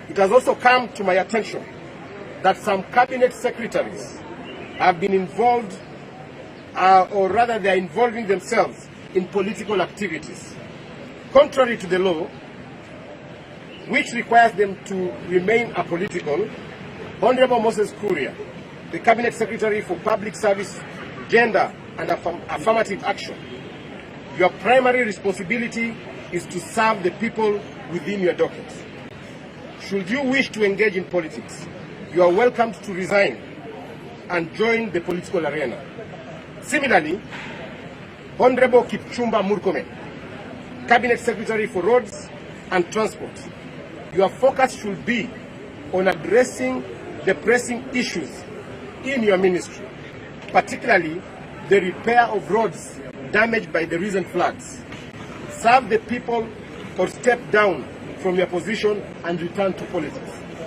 It has also come to my attention that some cabinet secretaries have been involved, or rather they are involving themselves in political activities. Contrary to the law, which requires them to remain apolitical, Honorable Moses Kuria, the Cabinet Secretary for Public Service, Gender and Affirmative Action, your primary responsibility is to serve the people within your docket. Should you wish to engage in politics, you are welcome to resign and join the political arena. Similarly, Honorable Kipchumba Murkomen, Cabinet Secretary for Roads and Transport, your focus should be on addressing the pressing issues in your ministry, particularly the repair of roads damaged by the recent floods. Serve the people or step down from your position and return to politics.